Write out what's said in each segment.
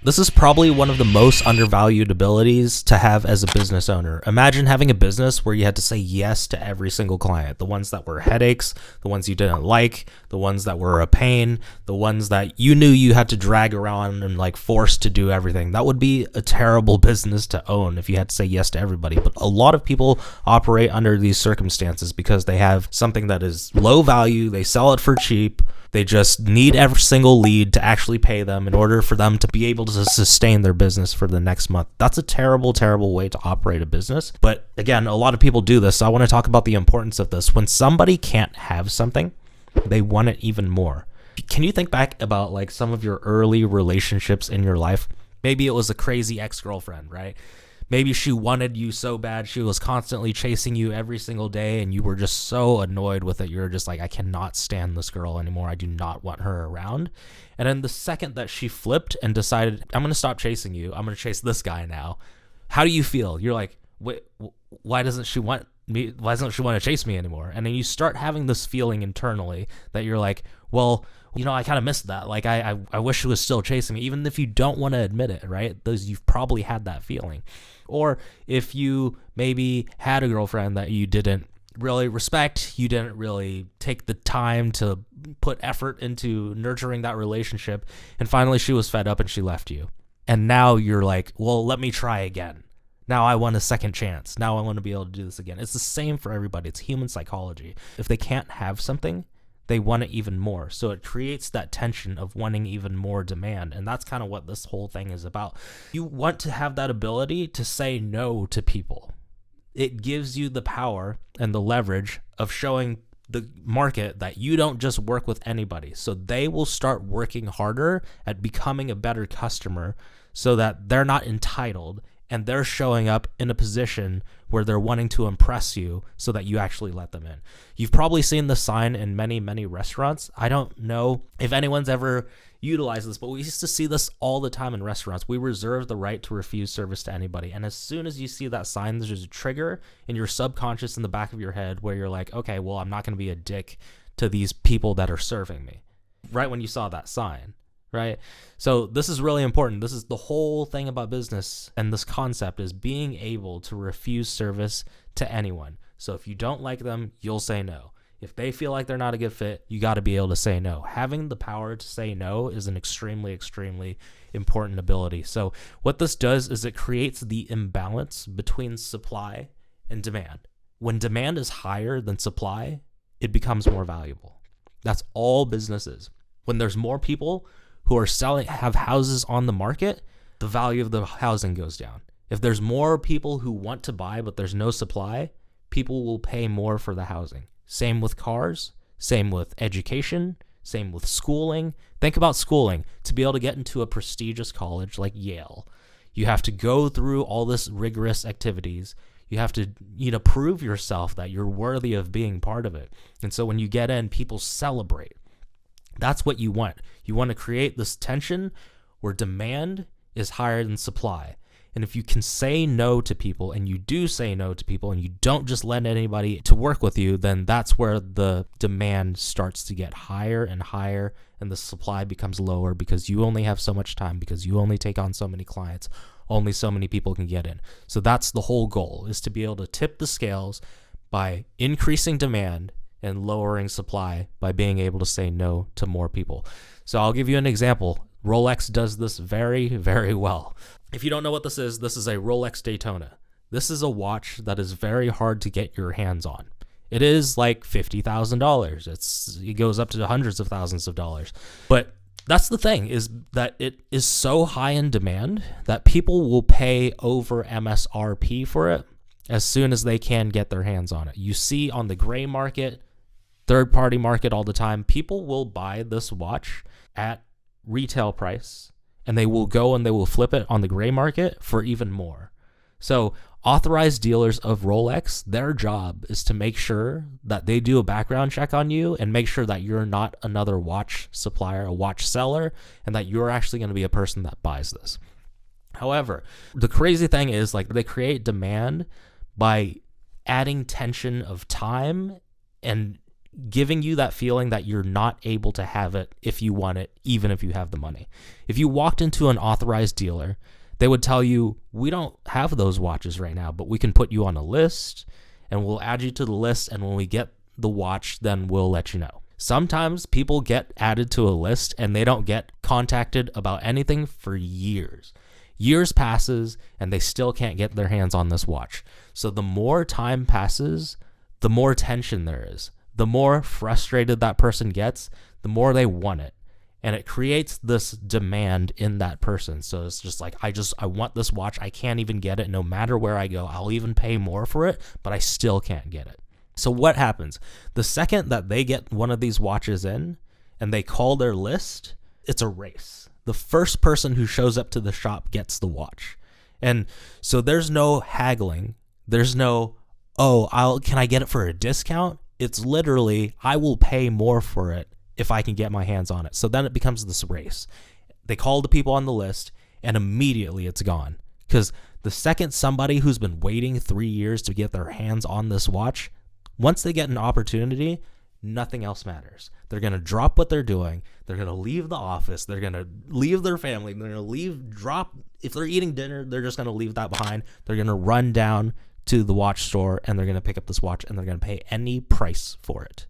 This is probably one of the most undervalued abilities to have as a business owner. Imagine having a business where you had to say yes to every single client. The ones that were headaches, the ones you didn't like, the ones that were a pain, the ones that you knew you had to drag around and like forced to do everything. That would be a terrible business to own if you had to say yes to everybody. But a lot of people operate under these circumstances because they have something that is low value, they sell it for cheap. They just need every single lead to actually pay them in order for them to be able to sustain their business for the next month. That's a terrible, terrible way to operate a business. But again, a lot of people do this. So I want to talk about the importance of this. When somebody can't have something, they want it even more. Can you think back about like some of your early relationships in your life? Maybe it was a crazy ex-girlfriend, right? Maybe she wanted you so bad. She was constantly chasing you every single day and you were just so annoyed with it. You're just like, I cannot stand this girl anymore. I do not want her around. And then the second that she flipped and decided, I'm going to stop chasing you, I'm going to chase this guy now. How do you feel? You're like, wait, why doesn't she want me? Why doesn't she want to chase me anymore? And then you start having this feeling internally that you're like, well, you know, I kind of missed that. Like, I wish she was still chasing me, even if you don't want to admit it, right? You've probably had that feeling. Or if you maybe had a girlfriend that you didn't really respect, you didn't really take the time to put effort into nurturing that relationship, and finally she was fed up and she left you. And now you're like, well, let me try again. Now I want a second chance. Now I want to be able to do this again. It's the same for everybody. It's human psychology. If they can't have something, they want it even more. So it creates that tension of wanting even more demand. And that's kind of what this whole thing is about. You want to have that ability to say no to people. It gives you the power and the leverage of showing the market that you don't just work with anybody. So they will start working harder at becoming a better customer so that they're not entitled and they're showing up in a position where they're wanting to impress you so that you actually let them in. You've probably seen the sign in many, many restaurants. I don't know if anyone's ever utilized this, but we used to see this all the time in restaurants. We reserve the right to refuse service to anybody. And as soon as you see that sign, there's a trigger in your subconscious in the back of your head where you're like, okay, well, I'm not going to be a dick to these people that are serving me. Right when you saw that sign. Right? So this is really important. This is the whole thing about business, and this concept is being able to refuse service to anyone. So if you don't like them, you'll say no. If they feel like they're not a good fit, you got to be able to say no. Having the power to say no is an extremely, extremely important ability. So what this does is it creates the imbalance between supply and demand. When demand is higher than supply, it becomes more valuable. That's all business is. When there's more people who are selling, have houses on the market, the value of the housing goes down. If there's more people who want to buy, but there's no supply, people will pay more for the housing. Same with cars, same with education, same with schooling. Think about schooling. To be able to get into a prestigious college like Yale, you have to go through all this rigorous activities. You have to, prove yourself that you're worthy of being part of it. And so when you get in, people celebrate. That's what you want. You want to create this tension where demand is higher than supply. And if you can say no to people, and you do say no to people, and you don't just let anybody to work with you, then that's where the demand starts to get higher and higher, and the supply becomes lower because you only have so much time, because you only take on so many clients, only so many people can get in. So that's the whole goal, is to be able to tip the scales by increasing demand and lowering supply by being able to say no to more people. So I'll give you an example. Rolex does this very, very well. If you don't know what this is a Rolex Daytona. This is a watch that is very hard to get your hands on. It is like $50,000. It goes up to hundreds of thousands of dollars. But that's the thing, is that it is so high in demand that people will pay over MSRP for it as soon as they can get their hands on it. You see on the gray market, third-party market all the time, people will buy this watch at retail price, and they will go and they will flip it on the gray market for even more. So authorized dealers of Rolex, their job is to make sure that they do a background check on you and make sure that you're not another watch supplier, a watch seller, and that you're actually going to be a person that buys this. However, the crazy thing is, like, they create demand by adding tension of time and giving you that feeling that you're not able to have it if you want it, even if you have the money. If you walked into an authorized dealer, they would tell you, we don't have those watches right now, but we can put you on a list and we'll add you to the list. And when we get the watch, then we'll let you know. Sometimes people get added to a list and they don't get contacted about anything for years. Years passes and they still can't get their hands on this watch. So the more time passes, the more tension there is. The more frustrated that person gets, the more they want it. And it creates this demand in that person. So it's just like, I want this watch. I can't even get it no matter where I go. I'll even pay more for it, but I still can't get it. So what happens? The second that they get one of these watches in and they call their list, it's a race. The first person who shows up to the shop gets the watch. And so there's no haggling. There's no, can I get it for a discount? It's literally, I will pay more for it if I can get my hands on it. So then it becomes this race. They call the people on the list and immediately it's gone. Because the second somebody who's been waiting 3 years to get their hands on this watch, once they get an opportunity, nothing else matters. They're going to drop what they're doing. They're going to leave the office. They're going to leave their family. They're going to if they're eating dinner, they're just going to leave that behind. They're going to run down to the watch store and they're going to pick up this watch and they're going to pay any price for it.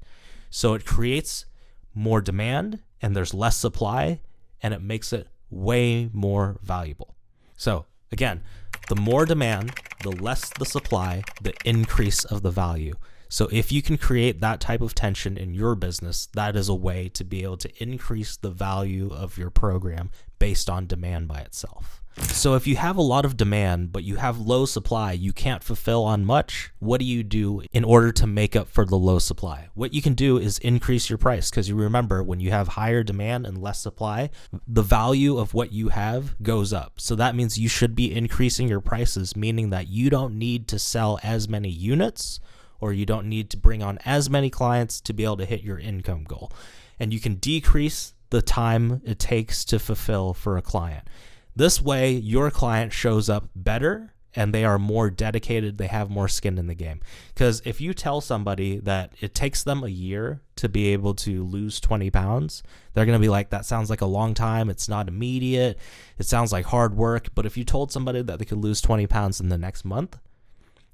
So it creates more demand and there's less supply and it makes it way more valuable. So again, the more demand, the less the supply, the increase of the value. So if you can create that type of tension in your business, that is a way to be able to increase the value of your program based on demand by itself. So if you have a lot of demand, but you have low supply, you can't fulfill on much, what do you do in order to make up for the low supply? What you can do is increase your price, because you remember when you have higher demand and less supply, the value of what you have goes up. So that means you should be increasing your prices, meaning that you don't need to sell as many units or you don't need to bring on as many clients to be able to hit your income goal. And you can decrease the time it takes to fulfill for a client. This way, your client shows up better and they are more dedicated. They have more skin in the game. Because if you tell somebody that it takes them a year to be able to lose 20 pounds, they're going to be like, that sounds like a long time. It's not immediate. It sounds like hard work. But if you told somebody that they could lose 20 pounds in the next month,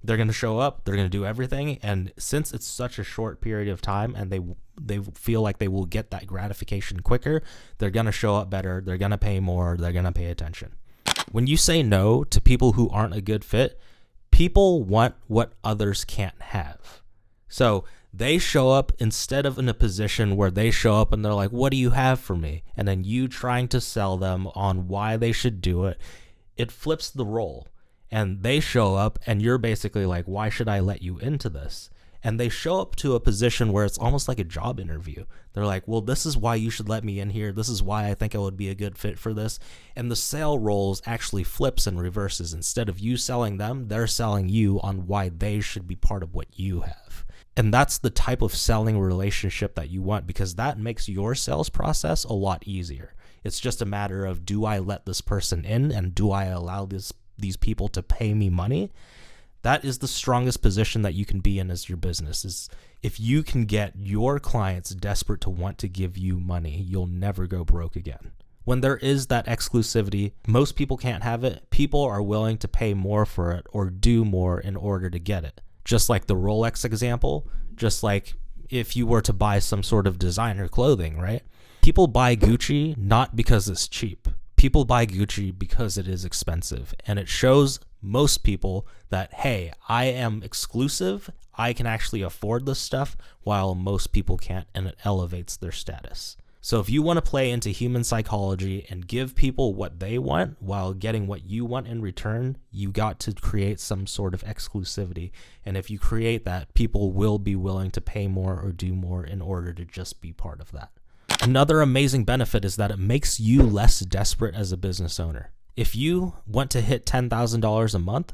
they're going to show up, they're going to do everything. And since it's such a short period of time and they feel like they will get that gratification quicker, they're going to show up better, they're going to pay more, they're going to pay attention. When you say no to people who aren't a good fit, people want what others can't have. So they show up instead of in a position where they show up and they're like, what do you have for me? And then you trying to sell them on why they should do it, it flips the role. And they show up and you're basically like, why should I let you into this? And they show up to a position where it's almost like a job interview. They're like, well, this is why you should let me in here. This is why I think I would be a good fit for this. And the sale roles actually flips and reverses. Instead of you selling them, they're selling you on why they should be part of what you have. And that's the type of selling relationship that you want, because that makes your sales process a lot easier. It's just a matter of, do I let this person in and do I allow these people to pay me money? That is the strongest position that you can be in as your business. Is if you can get your clients desperate to want to give you money, you'll never go broke again. When there is that exclusivity, most people can't have it. People are willing to pay more for it or do more in order to get it. Just like the Rolex example, just like if you were to buy some sort of designer clothing, right? People buy Gucci not because it's cheap. People buy Gucci because it is expensive, and it shows most people that, hey, I am exclusive. I can actually afford this stuff while most people can't, and it elevates their status. So if you want to play into human psychology and give people what they want while getting what you want in return, you got to create some sort of exclusivity. And if you create that, people will be willing to pay more or do more in order to just be part of that. Another amazing benefit is that it makes you less desperate as a business owner. If you want to hit $10,000 a month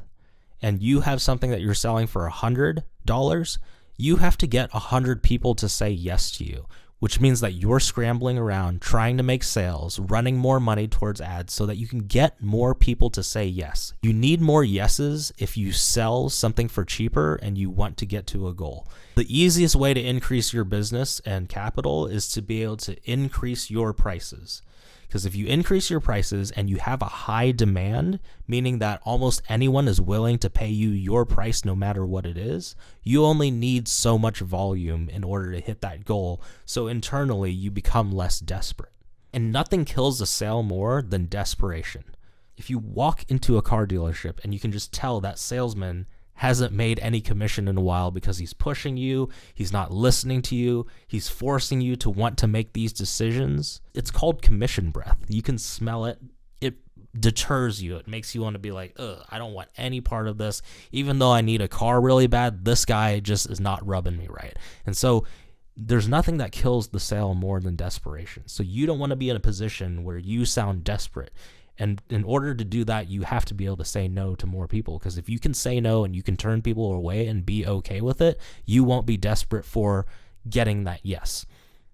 and you have something that you're selling for $100, you have to get 100 people to say yes to you. which means that you're scrambling around trying to make sales, running more money towards ads so that you can get more people to say yes. You need more yeses if you sell something for cheaper and you want to get to a goal. The easiest way to increase your business and capital is to be able to increase your prices. Because if you increase your prices and you have a high demand, meaning that almost anyone is willing to pay you your price no matter what it is, you only need so much volume in order to hit that goal. So internally, you become less desperate. And nothing kills a sale more than desperation. If you walk into a car dealership and you can just tell that salesman hasn't made any commission in a while because he's pushing you, he's not listening to you, he's forcing you to want to make these decisions. It's called commission breath. You can smell it. It deters you. It makes you want to be like, I don't want any part of this. Even though I need a car really bad, this guy just is not rubbing me right. And so there's nothing that kills the sale more than desperation. So you don't want to be in a position where you sound desperate. And in order to do that, you have to be able to say no to more people. Because if you can say no and you can turn people away and be okay with it, you won't be desperate for getting that yes.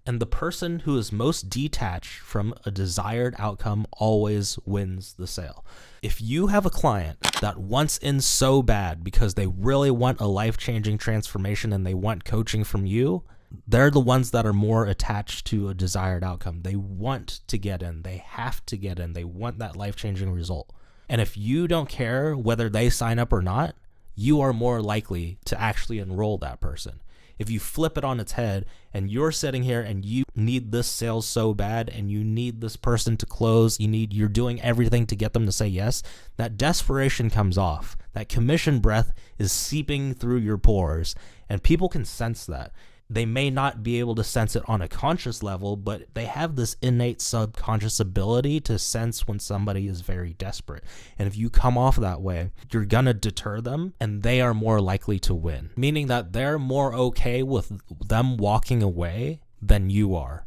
And the person who is most detached from a desired outcome always wins the sale. If you have a client that wants in so bad because they really want a life-changing transformation and they want coaching from you, they're the ones that are more attached to a desired outcome. They want to get in. They have to get in. They want that life-changing result. And if you don't care whether they sign up or not, you are more likely to actually enroll that person. If you flip it on its head and you're sitting here and you need this sale so bad and you need this person to close, you're doing everything to get them to say yes, that desperation comes off. That commission breath is seeping through your pores and people can sense that. They may not be able to sense it on a conscious level, but they have this innate subconscious ability to sense when somebody is very desperate. And if you come off that way, you're going to deter them and they are more likely to win, meaning that they're more okay with them walking away than you are.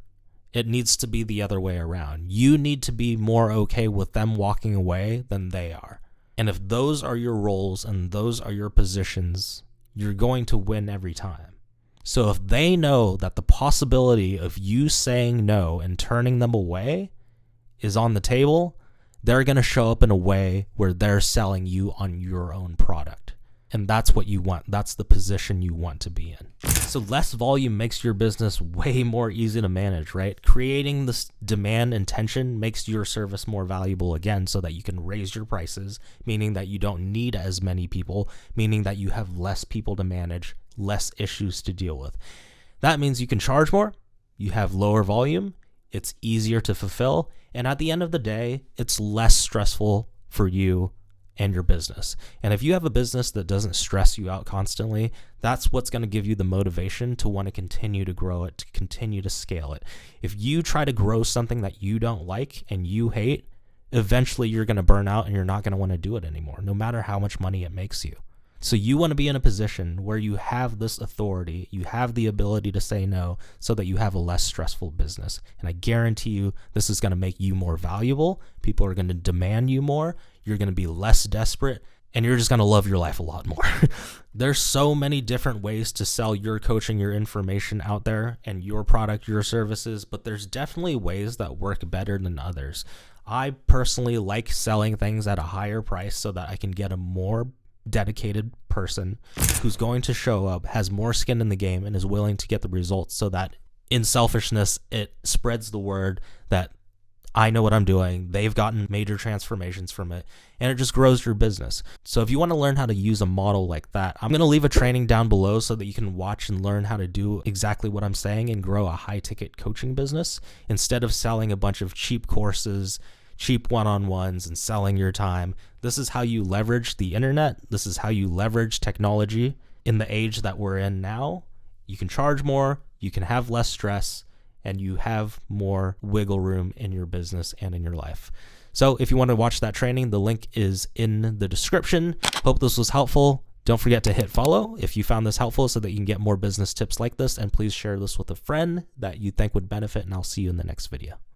It needs to be the other way around. You need to be more okay with them walking away than they are. And if those are your roles and those are your positions, you're going to win every time. So if they know that the possibility of you saying no and turning them away is on the table, they're going to show up in a way where they're selling you on your own product. And that's what you want. That's the position you want to be in. So less volume makes your business way more easy to manage, right? Creating this demand and tension makes your service more valuable again so that you can raise your prices, meaning that you don't need as many people, meaning that you have less people to manage, less issues to deal with. That means you can charge more, you have lower volume, it's easier to fulfill, and at the end of the day, it's less stressful for you and your business. And if you have a business that doesn't stress you out constantly, that's what's going to give you the motivation to want to continue to grow it, to continue to scale it. If you try to grow something that you don't like and you hate, eventually you're going to burn out and you're not going to want to do it anymore, no matter how much money it makes you. So you want to be in a position where you have this authority, you have the ability to say no so that you have a less stressful business. And I guarantee you this is going to make you more valuable. People are going to demand you more. You're going to be less desperate and you're just going to love your life a lot more. There's so many different ways to sell your coaching, your information out there and your product, your services, but there's definitely ways that work better than others. I personally like selling things at a higher price so that I can get a more dedicated person who's going to show up, has more skin in the game, and is willing to get the results so that in selfishness, it spreads the word that I know what I'm doing. They've gotten major transformations from it, and it just grows your business. So if you want to learn how to use a model like that, I'm going to leave a training down below so that you can watch and learn how to do exactly what I'm saying and grow a high-ticket coaching business instead of selling a bunch of cheap courses, cheap one-on-ones, and selling your time. This is how you leverage the internet. This is how you leverage technology in the age that we're in now. You can charge more, you can have less stress, and you have more wiggle room in your business and in your life. So if you want to watch that training, the link is in the description. Hope this was helpful. Don't forget to hit follow if you found this helpful so that you can get more business tips like this. And please share this with a friend that you think would benefit, and I'll see you in the next video.